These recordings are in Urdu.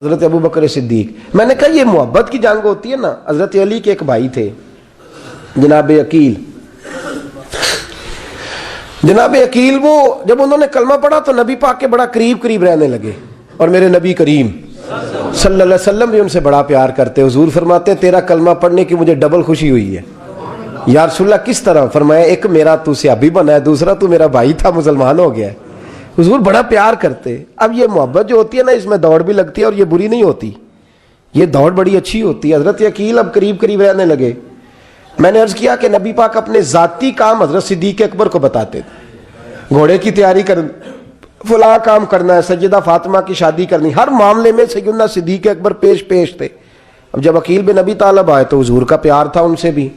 حضرت ابو بکر صدیق. میں نے کہا یہ محبت کی جنگ ہوتی ہے نا. حضرت علی کے ایک بھائی تھے جناب عقیل. جناب عقیل وہ جب انہوں نے کلمہ پڑھا تو نبی پاک کے بڑا قریب رہنے لگے, اور میرے نبی کریم صلی اللہ علیہ وسلم بھی ان سے بڑا پیار کرتے. حضور فرماتے ہیں تیرا کلمہ پڑھنے کی مجھے ڈبل خوشی ہوئی ہے. یا رسول اللہ کس طرح؟ فرمایا ایک میرا تو صحابی بنا ہے, دوسرا تو میرا بھائی تھا مسلمان ہو گیا ہے. حضور بڑا پیار کرتے. اب یہ محبت جو ہوتی ہے نا, اس میں دوڑ بھی لگتی ہے اور یہ بری نہیں ہوتی, یہ دوڑ بڑی اچھی ہوتی ہے. حضرت عقیل اب قریب رہنے لگے. میں نے عرض کیا کہ نبی پاک اپنے ذاتی کام حضرت صدیق اکبر کو بتاتے تھے. گھوڑے کی تیاری کر, فلاں کام کرنا ہے, سیدہ فاطمہ کی شادی کرنی, ہر معاملے میں سیدنا صدیق اکبر پیش تھے. اب جب عقیل بن ابی طالب آئے تو حضور کا پیار تھا ان سے بھی,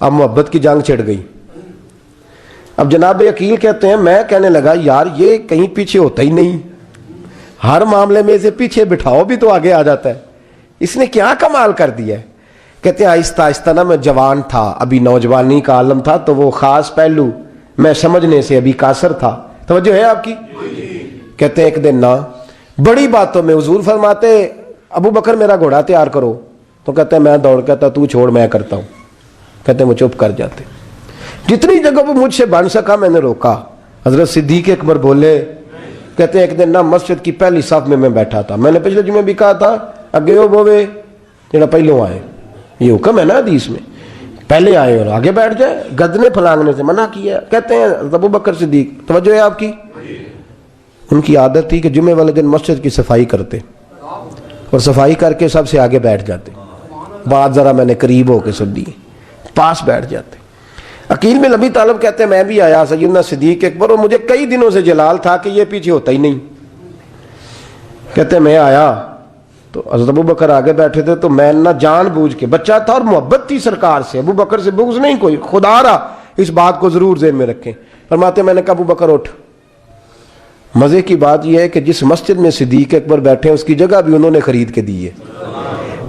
اب محبت کی جنگ چھڑ گئی. اب جناب عقیل کہتے ہیں میں کہنے لگا یار یہ کہیں پیچھے ہوتا ہی نہیں, ہر معاملے میں اسے پیچھے بٹھاؤ بھی تو آگے آ جاتا ہے, اس نے کیا کمال کر دیا ہے. کہتے ہیں آہستہ آہستہ نا میں جوان تھا, ابھی نوجوانی کا عالم تھا, تو وہ خاص پہلو میں سمجھنے سے ابھی قاصر تھا. توجہ ہے آپ کی؟ کہتے ہیں ایک دن نا بڑی باتوں میں حضور فرماتے ابو بکر میرا گھوڑا تیار کرو, تو کہتے ہیں میں دوڑ, کہتا تو چھوڑ میں کرتا ہوں. کہتے ہیں وہ چپ کر جاتے. جتنی جگہ وہ مجھ سے بن سکا میں نے روکا. حضرت صدیق اکبر بولے, کہتے ہیں ایک دن نا مسجد کی پہلی صف میں بیٹھا تھا. میں نے پچھلے جمعے بھی کہا تھا اگے ہو بوے جڑا پہلوں آئے, یہ حکم ہے نا حدیث میں, پہلے آئے اور آگے بیٹھ جائے, گدنے پھلانگنے سے منع کیا. کہتے ہیں ابو بکر صدیق, توجہ ہے آپ کی, ان کی عادت تھی کہ جمعے والے دن مسجد کی صفائی کرتے اور صفائی کر کے سب سے آگے بیٹھ جاتے. بات ذرا میں نے قریب ہو کے سن دی, پاس بیٹھ جاتے. عقیل بن ابی طالب کہتے ہیں میں بھی آیا سیدنا صدیق اکبر, اور مجھے کئی دنوں سے جلال تھا کہ یہ پیچھے ہوتا ہی نہیں. کہتے ہیں میں آیا تو حضرت ابو بکر آگے بیٹھے تھے, تو میں نہ جان بوجھ کے, بچہ تھا اور محبت تھی سرکار سے, ابو بکر سے بغض نہیں کوئی, خدا رہا اس بات کو ضرور ذہن میں رکھیں. فرماتے میں نے کہا ابو بکر اٹھ. مزے کی بات یہ ہے کہ جس مسجد میں صدیق اکبر بیٹھے اس کی جگہ بھی انہوں نے خرید کے دی ہے.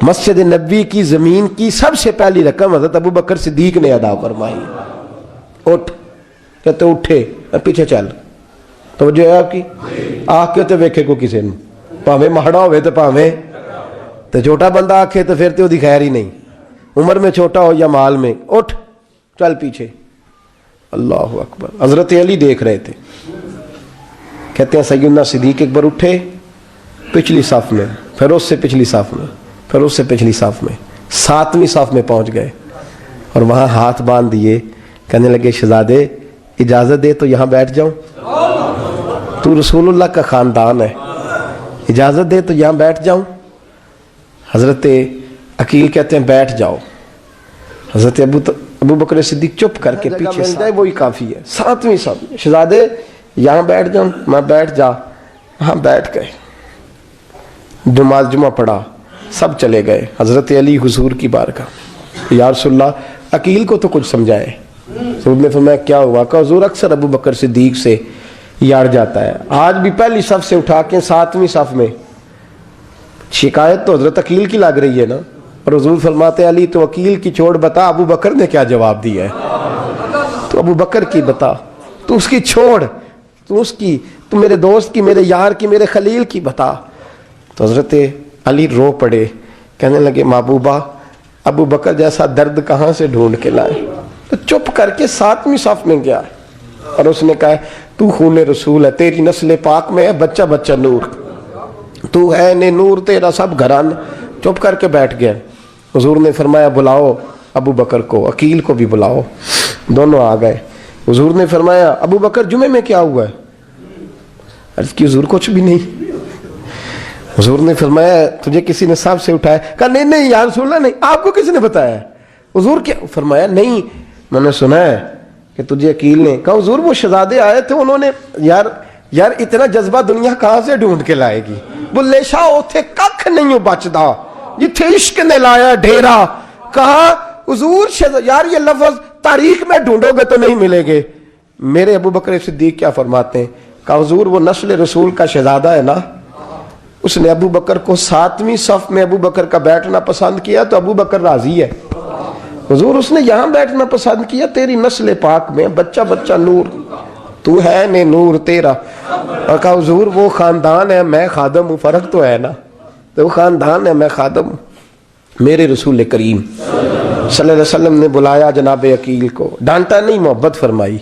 مسجد نبوی کی زمین کی سب سے پہلی رقم حضرت ابو بکر صدیق نے ادا فرمائی. اٹھ. کہتے اٹھے, پیچھے چل. توجہ ہے آپ کی؟ آنکھ کے تو ویکھے کو کسی نے, پاویں ماڑا ہوئے تو پاویں تو چھوٹا بندہ آنکھے تو پھر تو دی خیر ہی نہیں, عمر میں چھوٹا ہو یا مال میں. اٹھ چل پیچھے. اللہ اکبر. حضرت علی دیکھ رہے تھے. کہتے ہیں سیدنا صدیق اکبر اٹھے, پچھلی صف میں, پھر اس سے پچھلی صف میں, پھر اس سے پچھلی صف میں, 7ویں صف میں پہنچ گئے, اور وہاں ہاتھ باندھ دیے. کہنے لگے شہزادے اجازت دے تو یہاں بیٹھ جاؤں, تو رسول اللہ کا خاندان ہے, اجازت دے تو یہاں بیٹھ جاؤں. حضرت عقیل کہتے ہیں بیٹھ جاؤ. حضرت ابو بکر صدیق چپ کر کے پیچھے مل جائے وہی کافی ہے. 7ویں صف, شہزادے یہاں بیٹھ جاؤں. میں بیٹھ جا. وہاں بیٹھ گئے, نماز جمعہ پڑھا, سب چلے گئے. حضرت علی حضور کی بارگاہ, یا رسول اللہ عقیل کو تو کچھ سمجھائے. حضور نے فرمایا کیا ہوا؟ کہ حضور اکثر ابو بکر صدیق سے یاڑ جاتا ہے, آج بھی پہلی صف سے اٹھا کے 7ویں صف میں. شکایت تو حضرت عقیل کی لگ رہی ہے نا, اور حضور فرماتے علی تو عقیل کی چھوڑ, بتا ابو بکر نے کیا جواب دیا ہے. تو ابو بکر کی بتا, تو اس کی چھوڑ, تو اس کی, تو میرے دوست کی, میرے یار کی, میرے خلیل کی بتا. تو حضرت علی رو پڑے, کہنے لگے محبوبہ ابو بکر جیسا درد کہاں سے ڈھونڈ کے لائے. تو چپ کر کے 7ویں صف میں گیا, اور اس نے کہا تو خون رسول ہے, تیری نسل پاک میں ہے بچہ بچہ نور, تو ہے نے نور تیرا سب گھران. چپ کر کے بیٹھ گیا. حضور نے فرمایا بلاؤ ابو بکر کو, عقیل کو بھی بلاؤ. دونوں آ گئے. حضور نے فرمایا ابو بکر جمعے میں کیا ہوا ہے؟ عرض کی حضور کچھ بھی نہیں. حضور نے فرمایا تجھے کسی نے صف سے اٹھایا؟ کہا نہیں یا رسول اللہ نہیں. آپ کو کس نے بتایا؟ حضور کیا؟ فرمایا نہیں میں نے سنا ہے کہ تجھے عقیل نے. کہا حضور وہ شہزادے آئے تھے, انہوں نے یار اتنا جذبہ دنیا کہاں سے ڈھونڈ کے لائے گی. بلے شاہ اوتھے ککھ نہیں بچدا جتھے عشق نے لایا ڈھیرا. کہا حضور یار یہ لفظ تاریخ میں ڈھونڈو گے تو نہیں ملے گے. میرے ابو بکر صدیق کیا فرماتے ہیں؟ کہا حضور وہ نسل رسول کا شہزادہ ہے نا, اس نے ابو بکر کو 7ویں صف میں ابو بکر کا بیٹھنا پسند کیا تو ابو بکر راضی ہے. حضور اس نے یہاں بیٹھنا پسند کیا, تیری نسل پاک میں بچہ بچہ نور, تو ہے نے نور تیرا. اور کہا حضور وہ خاندان ہے, میں خادم ہوں, فرق تو ہے نا. وہ خاندان ہے، میں خادم ہوں۔ میرے رسول کریم صلی اللہ علیہ وسلم نے بلایا جناب عقیل کو، ڈانٹا نہیں، محبت فرمائی۔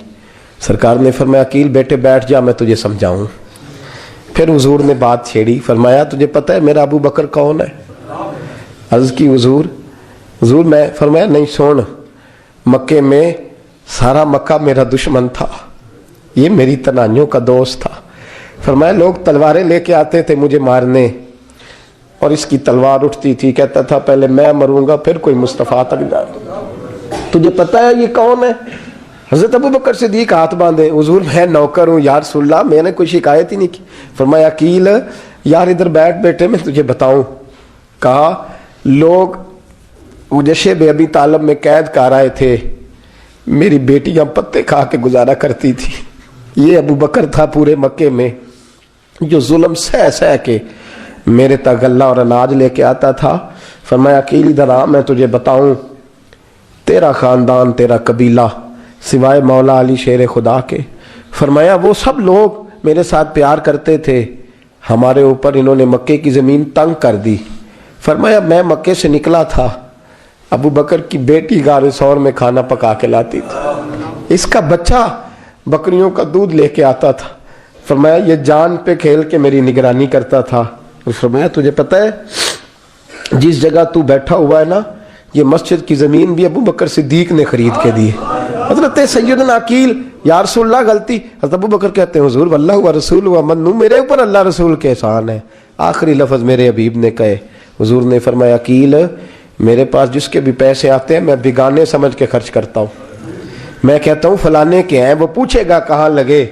سرکار نے فرمایا عقیل بیٹے بیٹھ جا، میں تجھے سمجھاؤں۔ پھر حضور نے بات چھیڑی، فرمایا تجھے پتہ ہے میرا ابو بکر کون ہے؟ عرض کی حضور میں، فرمایا نہیں سن، مکے میں سارا مکہ میرا دشمن تھا، یہ میری تنائیوں کا دوست تھا۔ فرمایا لوگ تلواریں لے کے آتے تھے مجھے مارنے، اور اس کی تلوار اٹھتی تھی، کہتا تھا پہلے میں مروں گا پھر کوئی مصطفیٰ تک جائے۔ تجھے پتہ ہے یہ کون ہے؟ حضرت ابو بکر صدیق ہاتھ باندھے، حضور میں نوکر ہوں یا رسول اللہ، میں نے کوئی شکایت ہی نہیں کی۔ فرمایا عقیل یار ادھر بیٹھ بیٹے، میں تجھے بتاؤں۔ کہا لوگ مجھے شیب ابی طالب میں قید کر آئے تھے، میری بیٹیاں پتے کھا کے گزارا کرتی تھی۔ یہ ابو بکر تھا پورے مکے میں جو ظلم سہ کے میرے تک غلہ اور اناج لے کے آتا تھا۔ فرمایا عقیل ادھر آ، میں تجھے بتاؤں، تیرا خاندان تیرا قبیلہ سوائے مولا علی شیر خدا کے، فرمایا وہ سب لوگ میرے ساتھ پیار کرتے تھے، ہمارے اوپر انہوں نے مکے کی زمین تنگ کر دی۔ فرمایا میں مکے سے نکلا تھا، ابو بکر کی بیٹی غار ثور میں کھانا پکا کے لاتی تھی، اس کا بچہ بکریوں کا دودھ لے کے آتا تھا۔ فرمایا یہ جان پہ کھیل کے میری نگرانی کرتا تھا۔ فرمایا تجھے پتہ ہے جس جگہ تو بیٹھا ہوا ہے نا، یہ مسجد کی زمین بھی ابو بکر صدیق نے خرید کے دی۔ حضرت سیدنا عقیل یا رسول اللہ غلطی، حضرت ابو بکر کہتے ہیں حضور واللہ و رسول و منو، میرے اوپر اللہ رسول کے احسان ہے۔ آخری لفظ میرے حبیب نے کہے، حضور نے فرمایا عقیل میرے پاس جس کے بھی پیسے آتے ہیں میں بیگانے سمجھ کے خرچ کرتا ہوں، میں کہتا ہوں فلانے کے ہیں، وہ پوچھے گا کہاں لگے،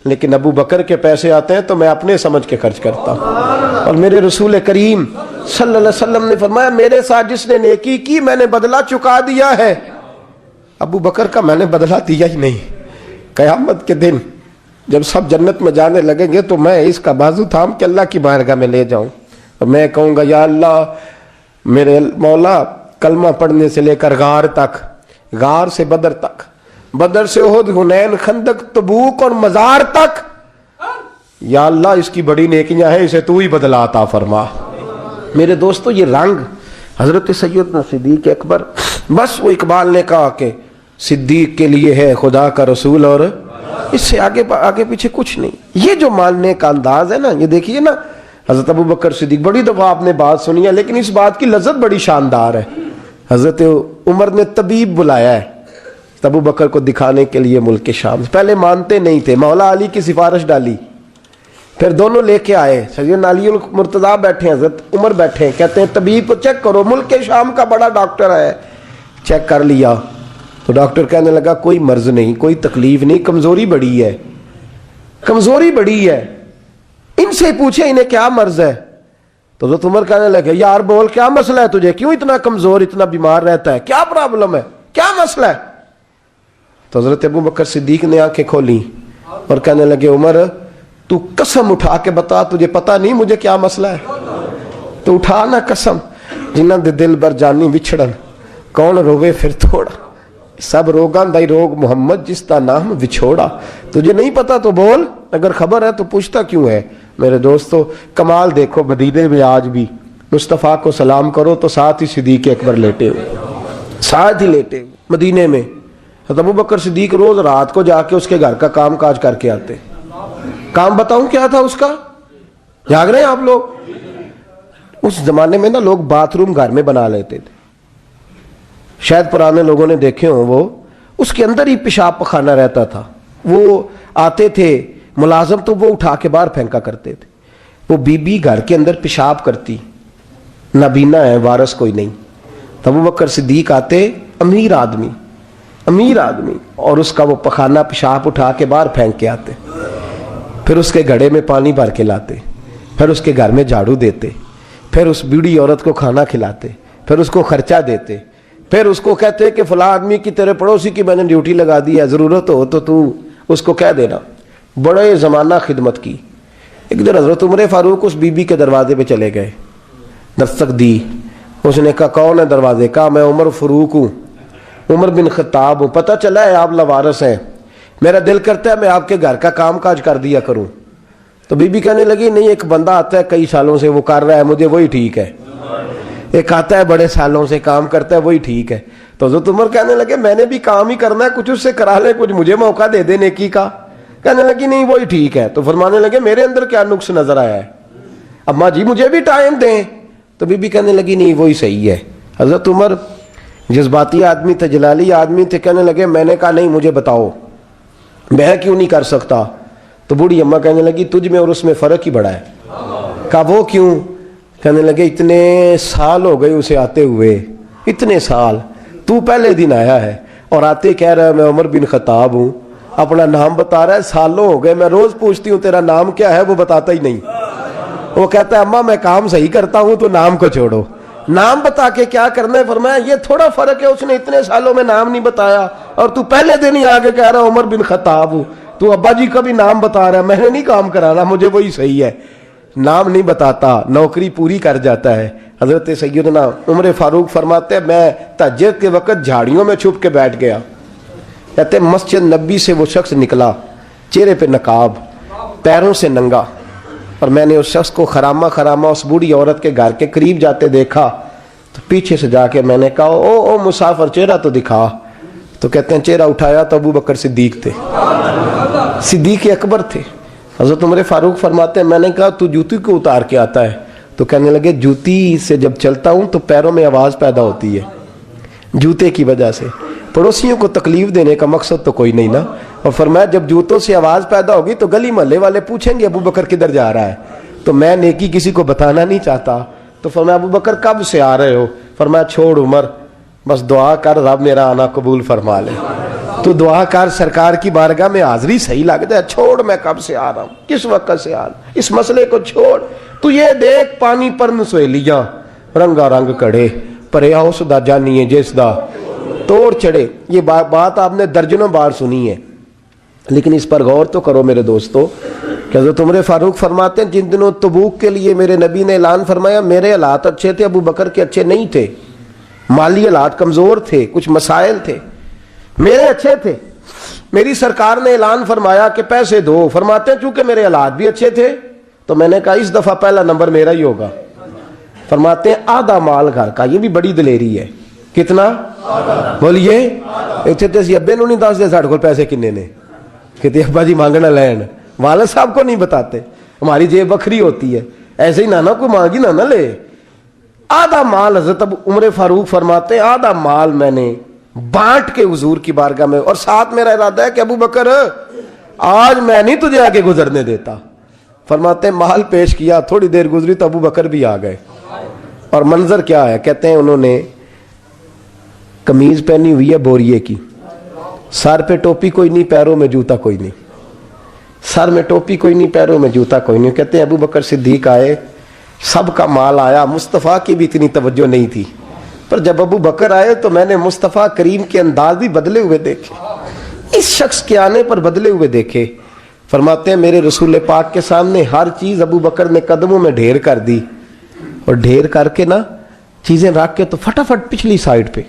لیکن ابو بکر کے پیسے آتے ہیں تو میں اپنے سمجھ کے خرچ کرتا ہوں۔ اور میرے رسول کریم صلی اللہ علیہ وسلم نے فرمایا میرے ساتھ جس نے نیکی کی میں نے بدلہ چکا دیا ہے، ابو بکر کا میں نے بدلہ دیا ہی نہیں۔ قیامت کے دن جب سب جنت میں جانے لگیں گے تو میں اس کا بازو تھام کے اللہ کی بارگاہ میں لے جاؤں اور میں کہوں گا یا اللہ میرے مولا، کلمہ پڑھنے سے لے کر غار تک، غار سے بدر تک، بدر سے احد، حنین، خندق، تبوک اور مزار تک، یا اللہ اس کی بڑی نیکیاں ہیں، اسے تو ہی بدلہ عطا فرما۔ میرے دوستو یہ رنگ حضرت سیدنا صدیق اکبر، بس وہ اقبال نے کہا کہ صدیق کے لیے ہے خدا کا رسول اور اس سے آگے پیچھے کچھ نہیں۔ یہ جو ماننے کا انداز ہے نا، یہ دیکھیے نا، حضرت ابو بکر صدیق، بڑی دفعہ آپ نے بات سنی ہے لیکن اس بات کی لذت بڑی شاندار ہے۔ حضرت عمر نے طبیب بلایا ہے ابو بکر کو دکھانے کے لیے ملک شام، پہلے مانتے نہیں تھے، مولا علی کی سفارش ڈالی، پھر دونوں لے کے آئے، سیدنا علی المرتضیٰ بیٹھے ہیں، حضرت عمر بیٹھے ہیں، کہتے ہیں طبیب کو چیک کرو، ملک شام کا بڑا ڈاکٹر ہے۔ چیک کر لیا تو ڈاکٹر کہنے لگا کوئی مرض نہیں، کوئی تکلیف نہیں، کمزوری بڑی ہے، کمزوری بڑی ہے، ان سے پوچھے انہیں کیا مرض ہے۔ تو حضرت عمر کہنے لگے یار بول کیا مسئلہ ہے تجھے، کیوں اتنا کمزور، اتنا بیمار رہتا ہے، کیا پرابلم ہے، کیا مسئلہ ہے؟ تو حضرت ابو بکر صدیق نے آنکھیں کھولی اور کہنے لگے عمر تو قسم اٹھا کے بتا، تجھے پتا نہیں مجھے کیا مسئلہ ہے؟ تو اٹھا نہ قسم، جنہ دے دل بر جانی وچھڑن، کون روے پھر تھوڑا، سب روگاں دائی روگ محمد جس کا نام وچھوڑا۔ تجھے نہیں پتا تو بول، اگر خبر ہے تو پوچھتا کیوں ہے؟ میرے دوستو کمال دیکھو، مدینے میں آج بھی مصطفیٰ کو سلام کرو تو ساتھ ہی صدیق اکبر لیٹے ہوئے، ساتھ ہی لیٹے ہوئے مدینے میں۔ ابو بکر صدیق روز رات کو جا کے اس کے گھر کا کام کاج کر کے آتے۔ کام بتاؤں کیا تھا اس کا؟ جاگ رہے ہیں آپ لوگ؟ اس زمانے میں نا لوگ باتھ روم گھر میں بنا لیتے تھے، شاید پرانے لوگوں نے دیکھے ہوں، وہ اس کے اندر ہی پیشاب پخانہ رہتا تھا، وہ آتے تھے ملازم تو وہ اٹھا کے باہر پھینکا کرتے تھے، وہ بی بی گھر کے اندر پیشاب کرتی، نابینا ہے، وارث کوئی نہیں، تب ابو بکر صدیق آتے، امیر آدمی اور اس کا وہ پخانہ پیشاب اٹھا کے باہر پھینک کے آتے، پھر اس کے گھڑے میں پانی بھر کے لاتے، پھر اس کے گھر میں جھاڑو دیتے، پھر اس بوڑھی عورت کو کھانا کھلاتے، پھر اس کو خرچہ دیتے، پھر اس کو کہتے کہ فلاں آدمی کی تیرے پڑوسی کی میں نے ڈیوٹی لگا دی ہے، ضرورت ہو تو اس کو کہہ دینا۔ بڑے زمانہ خدمت کی۔ ایک دن حضرت عمر فاروق اس بی بی کے دروازے پہ چلے گئے، دستک دی، اس نے کہا کون ہے دروازے؟ کہا میں عمر فاروق ہوں، عمر بن خطاب ہوں، پتہ چلا ہے آپ لوارث ہیں، میرا دل کرتا ہے میں آپ کے گھر کا کام کاج کر دیا کروں۔ تو بی بی کہنے لگی نہیں، ایک بندہ آتا ہے کئی سالوں سے وہ کر رہا ہے، مجھے وہی ٹھیک ہے. ایک آتا ہے بڑے سالوں سے کام کرتا ہے، وہی ٹھیک ہے. تو حضرت عمر کہنے لگے میں نے بھی کام ہی کرنا ہے، کچھ اس سے کرا لے، کچھ مجھے موقع دے دے نیکی کا. کہنے لگی نہیں وہی ٹھیک ہے. تو فرمانے لگے میرے اندر کیا نقص نظر آیا ہے، اماں جی مجھے بھی ٹائم دیں. تو بی بی کہنے لگی نہیں وہی صحیح ہے. حضرت عمر جذباتی آدمی تھے، جلالی آدمی تھے. کہنے لگے میں نے کہا نہیں مجھے بتاؤ میں کیوں نہیں کر سکتا. تو بوڑھی اماں کہنے لگی تجھ میں اور اس میں فرق ہی بڑا ہے. کہا وہ کیوں؟ کہنے لگے اتنے سال ہو گئے اسے آتے ہوئے، اتنے سال. تو پہلے دن آیا ہے اور آتے کہہ رہا ہے میں عمر بن خطاب ہوں، اپنا نام بتا رہا ہے. سالوں ہو گئے میں روز پوچھتی ہوں تیرا نام کیا ہے، وہ بتاتا ہی نہیں. وہ کہتا ہے اماں میں کام صحیح کرتا ہوں تو نام کو چھوڑو، نام بتا کے کیا کرنا ہے. فرمایا یہ تھوڑا فرق ہے، اس نے اتنے سالوں میں نام نہیں بتایا اور تو پہلے دن ہی آگے کہہ رہا عمر بن خطاب ہوں. تو ابا جی کا بھی نام بتا رہا ہے، میں نے نہیں کام کرانا، مجھے وہی صحیح ہے. نام نہیں بتاتا، نوکری پوری کر جاتا ہے. حضرت سیدنا عمر فاروق فرماتے ہیں میں تہجد کے وقت جھاڑیوں میں چھپ کے بیٹھ گیا. کہتے ہیں مسجد نبی سے وہ شخص نکلا، چہرے پہ نقاب، پیروں سے ننگا، اور میں نے اس شخص کو خرامہ خرامہ اس بوڑھی عورت کے گھر کے قریب جاتے دیکھا. تو پیچھے سے جا کے میں نے کہا او مسافر چہرہ تو دکھا. تو کہتے ہیں چہرہ اٹھایا تو ابو بکر صدیق تھے، صدیق اکبر تھے. حضرت عمر فاروق فرماتے ہیں میں نے کہا تو جوتی کو اتار کے آتا ہے؟ تو کہنے لگے جوتی سے جب چلتا ہوں تو پیروں میں آواز پیدا ہوتی ہے، جوتے کی وجہ سے. پڑوسیوں کو تکلیف دینے کا مقصد تو کوئی نہیں نا. اور فرمایا جب جوتوں سے آواز پیدا ہوگی تو گلی محلے والے پوچھیں گے ابو بکر کدھر جا رہا ہے، تو میں نیکی کسی کو بتانا نہیں چاہتا. تو فرمایا ابو بکر کب سے آ رہے ہو؟ فرمایا چھوڑ عمر، بس دعا کر رب میرا آنا قبول فرما لے. تو دعا کر سرکار کی بارگاہ میں حاضری صحیح لگتا ہے. چھوڑ میں کب سے آ رہا ہوں، کس وقت سے آ رہا ہوں، اس مسئلے کو چھوڑ. تو یہ دیکھ پانی پر نسویلیاں رنگا رنگ کڑے پریا اس دا جانیے جس دا توڑ چڑھے. یہ بات آپ نے درجنوں بار سنی ہے، لیکن اس پر غور تو کرو میرے دوستو کہ حضرت عمر فاروق فرماتے ہیں جن دنوں تبوک کے لیے میرے نبی نے اعلان فرمایا میرے حالات اچھے تھے، ابو بکر کے اچھے نہیں تھے، مالی حالات کمزور تھے، کچھ مسائل تھے، میرے اچھے تھے. میری سرکار نے اعلان فرمایا کہ پیسے دو. فرماتے ہیں چونکہ میرے حالات بھی اچھے تھے تو میں نے کہا اس دفعہ پہلا نمبر میرا ہی ہوگا. فرماتے ہیں آدھا مال گھر کا، یہ بھی بڑی دلیری ہے. کتنا؟ بولیے. اتنے تو اسی ابے نو نہیں دس دے ساڑھے کو پیسے کنے نے، کہتے ابا جی مانگنا لین، والد صاحب کو نہیں بتاتے. ہماری جیب بکھری ہوتی ہے، ایسے ہی نانا کوئی مانگی نہ لے. آدھا مال حضرت عمر فاروق فرماتے ہیں آدھا مال میں نے بانٹ کے حضور کی بارگاہ میں، اور ساتھ میرا ارادہ ہے کہ ابو بکر آج میں نہیں تجھے آگے گزرنے دیتا. فرماتے ہیں مال پیش کیا، تھوڑی دیر گزری تو ابو بکر بھی آ گئے. اور منظر کیا ہے؟ کہتے ہیں انہوں نے قمیض پہنی ہوئی ہے بوریے کی، سر پہ ٹوپی کوئی نہیں، پیروں میں جوتا کوئی نہیں، سر میں ٹوپی کوئی نہیں، پیروں میں جوتا کوئی نہیں. کہتے ہیں ابو بکر صدیق آئے، سب کا مال آیا، مصطفیٰ کی بھی اتنی توجہ نہیں تھی، پر جب ابو بکر آئے تو میں نے مصطفیٰ کریم کے انداز بھی بدلے ہوئے دیکھے، اس شخص کے آنے پر بدلے ہوئے دیکھے. فرماتے ہیں میرے رسول پاک کے سامنے ہر چیز ابو بکر نے قدموں میں ڈھیر کر دی، اور ڈھیر کر کے نا چیزیں رکھ کے تو فٹافٹ پچھلی سائڈ پہ،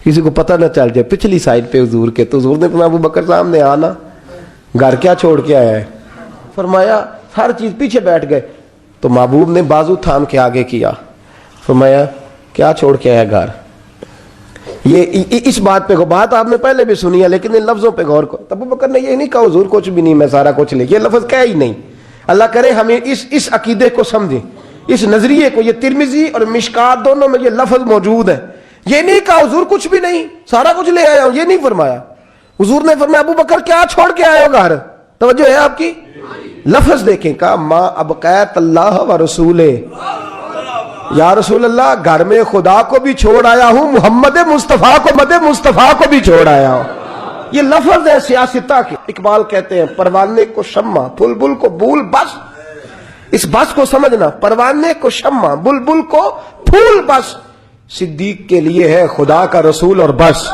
کسی کو پتہ نہ چل جائے، پچھلی سائڈ پہ حضور کے. تو حضور نے فرمایا ابو بکر سامنے آنا، گھر کیا چھوڑ کے آیا ہے؟ فرمایا ہر چیز. پیچھے بیٹھ گئے تو محبوب نے بازو تھام کے آگے کیا. فرمایا کیا چھوڑ کے آیا گھر؟ یہ اس بات پہ بات آپ نے پہلے بھی سنی ہے، لیکن ان لفظوں پہ غور کرو. ابو بکر نے یہ نہیں کہا حضور کچھ بھی نہیں میں سارا کچھ لے، یہ لفظ کہا ہی نہیں. اللہ کرے ہمیں اس عقیدے کو سمجھیں، اس نظریے کو. یہ ترمذی اور مشکات دونوں میں یہ لفظ موجود ہے. یہ نہیں کہا حضور کچھ بھی نہیں سارا کچھ لے آیا ہوں، یہ نہیں فرمایا. حضور نے فرمایا ابو بکر کیا چھوڑ کے آئے ہو گھر؟ توجہ ہے آپ کی؟ لفظ دیکھیں، کہا ما ابقیت اللہ و رسولہ، یا رسول اللہ گھر میں خدا کو بھی چھوڑ آیا ہوں، محمد مصطفیٰ کو بھی چھوڑ آیا ہوں. یہ لفظ ہے سیاستہ کے. اقبال کہتے ہیں پروانے کو شمع بلبل کو بھول، بس اس بس کو سمجھنا، پروانے کو شمع بلبل کو پھول، بس صدیق کے لیے ہے خدا کا رسول اور بس.